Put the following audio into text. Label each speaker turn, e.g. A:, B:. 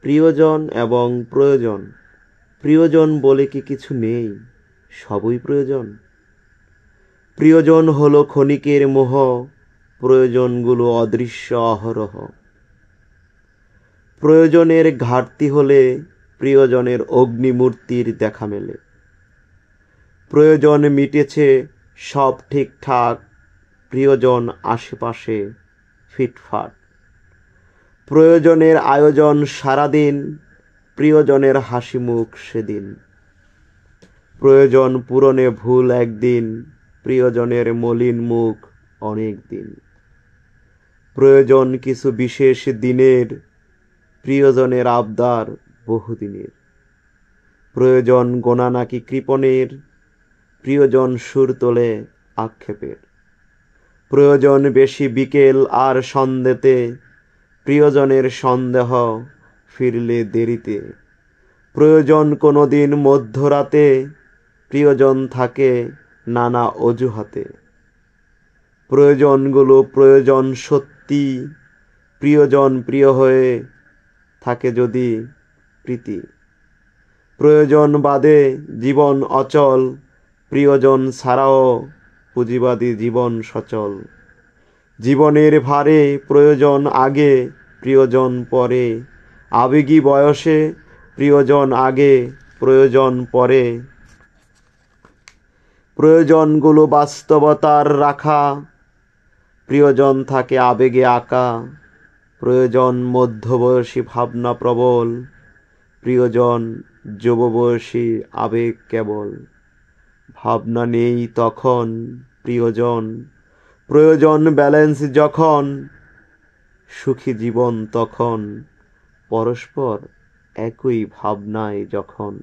A: প্রিয়জন এবং প্রয়োজন। প্রিয়জন বলে কি কিছু নেই? সবই প্রয়োজন। প্রিয়জন হলো ক্ষণিকের মোহ, প্রয়োজনগুলো অদৃশ্য অহরহ। প্রয়োজনের ঘাটতি হলে প্রিয়জনের অগ্নিমূর্তির দেখা মেলে। প্রয়োজন মিটেছে, সব ঠিকঠাক, প্রিয়জন আশেপাশে ফিটফাট। প্রয়োজনের আয়োজন সারাদিন, প্রিয়জনের হাসি মুখ সেদিন। প্রয়োজন পূরণে ভুল একদিন, প্রিয়জনের মলিন মুখ অনেক দিন। প্রয়োজন কিছু বিশেষ দিনের, প্রিয়জনের আবদার বহুদিনের। প্রয়োজন গোনা নাকি কৃপণের, প্রিয়জন সুর তোলে আক্ষেপের। প্রয়োজন বেশি বিকেল আর সন্ধ্যেতে, প্রিয়জনের সন্দেহ ফিরলে দেরিতে। প্রয়োজন কোনোদিন মধ্যরাতে, প্রিয়জন থাকে নানা অজুহাতে। প্রয়োজনগুলো প্রয়োজন সত্যি, প্রিয়জন প্রিয় হয়ে থাকে যদি প্রীতি। প্রয়োজন বাদে জীবন অচল, প্রিয়জন ছাড়াও পুঁজিবাদী জীবন সচল। জীবনের ভারে প্রয়োজন আগে, প্রিয়জন পরে। আবেগী বয়সে প্রিয়জন আগে, প্রয়োজন পরে। প্রয়োজনগুলো বাস্তবতার রাখা, প্রিয়জন থাকে আবেগে আঁকা। প্রয়োজন মধ্যবয়সী ভাবনা প্রবল, প্রিয়জন যুববয়সী আবেগ কেবল। ভাবনা নেই তখন প্রিয়জন, প্রয়োজন ব্যালেন্স যখন। সুখী জীবন তখন, পরস্পর একই ভাবনায় যখন।